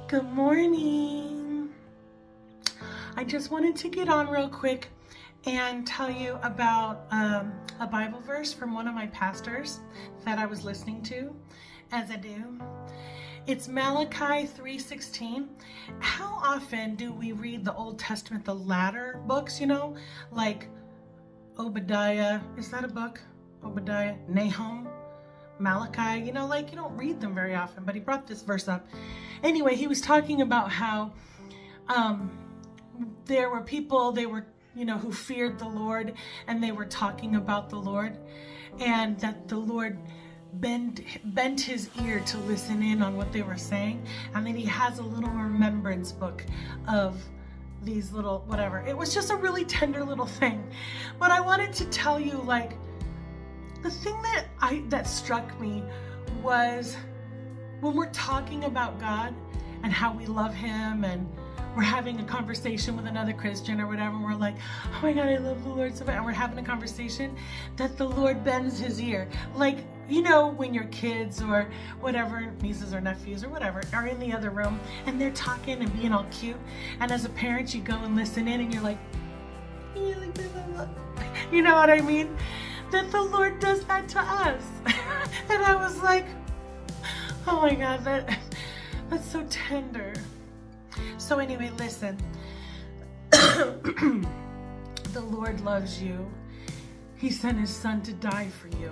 Good morning. I just wanted to get on real quick and tell you about a Bible verse from one of my pastors that I was listening to, as I do. It's Malachi 3:16. How often do we read the Old Testament, the latter books, like Obadiah? Is that a book? Obadiah, Nahum, Malachi, you don't read them very often, but he brought this verse up. Anyway, he was talking about how there were people, who feared the Lord, and they were talking about the Lord, and that the Lord bent his ear to listen in on what they were saying, and then he has a little remembrance book of these little whatever. It was just a really tender little thing. But I wanted to tell you, the thing that struck me was when we're talking about God and how we love him, and we're having a conversation with another Christian or whatever, and we're like, oh my God, I love the Lord so much, and we're having a conversation, that the Lord bends his ear. When your kids or whatever, nieces or nephews or whatever, are in the other room and they're talking and being all cute, and as a parent you go and listen in and you're like, you know what I mean? That the Lord does that to us. And I was like, oh my God, that's so tender. So anyway, listen. The Lord loves you. He sent his son to die for you.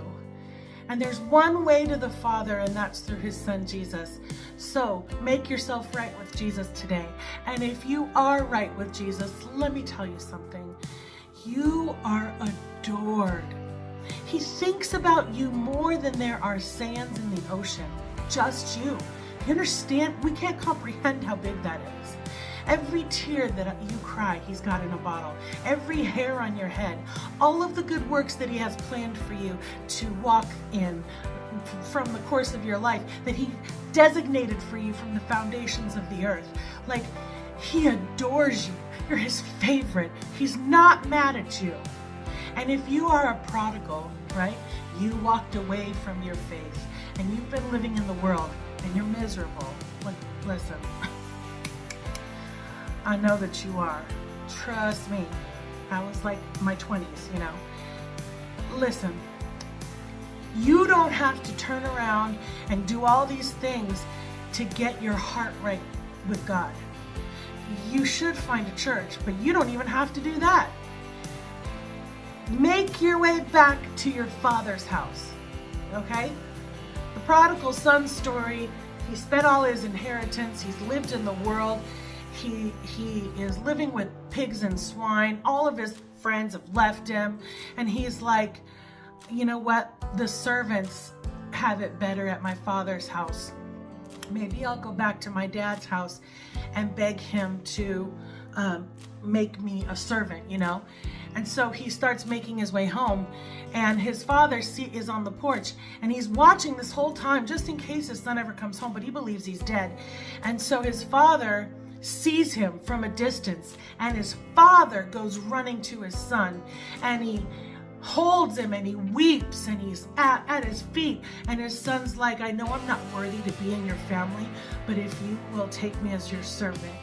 And there's one way to the Father, and that's through his son, Jesus. So make yourself right with Jesus today. And if you are right with Jesus, let me tell you something. You are adored. He thinks about you more than there are sands in the ocean. Just you. You understand? We can't comprehend how big that is. Every tear that you cry, he's got in a bottle. Every hair on your head. All of the good works that he has planned for you to walk in from the course of your life, that he designated for you from the foundations of the earth. He adores you. You're his favorite. He's not mad at you. And if you are a prodigal, right? You walked away from your faith and you've been living in the world and you're miserable. Listen, I know that you are. Trust me. I was my 20s, Listen, you don't have to turn around and do all these things to get your heart right with God. You should find a church, but you don't even have to do that. Make your way back to your Father's house, okay? The prodigal son story, he spent all his inheritance, he's lived in the world, he is living with pigs and swine, all of his friends have left him, and he's like, you know what, the servants have it better at my Father's house. Maybe I'll go back to my dad's house and beg him to make me a servant, And so he starts making his way home, and his father is on the porch, and he's watching this whole time just in case his son ever comes home, but he believes he's dead. And so his father sees him from a distance, and his father goes running to his son, and he holds him and he weeps, and he's at his feet, and his son's like, I know I'm not worthy to be in your family, but if you will take me as your servant,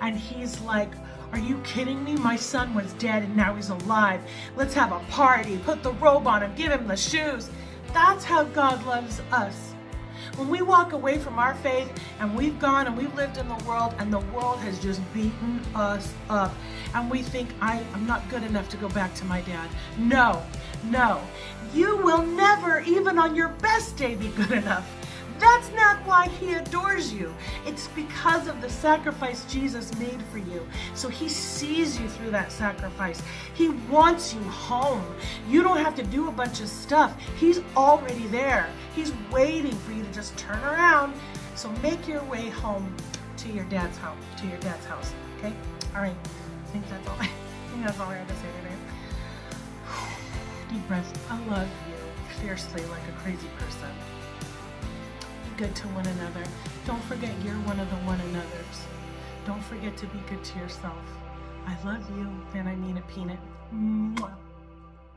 And he's like, are you kidding me? My son was dead and now he's alive. Let's have a party, put the robe on him, give him the shoes. That's how God loves us. When we walk away from our faith and we've gone and we've lived in the world and the world has just beaten us up, and we think, I'm not good enough to go back to my dad. No. You will never, even on your best day, be good enough. That's not why he adores you. It's because of the sacrifice Jesus made for you. So he sees you through that sacrifice. He wants you home. You don't have to do a bunch of stuff. He's already there. He's waiting for you to just turn around. So make your way home to your dad's house. Okay? All right. I think that's all I have to say today. Deep breath. I love you fiercely like a crazy person. Good to one another. Don't forget you're one of the one another's. Don't forget to be good to yourself. I love you, and I mean it, Peanut. Mwah.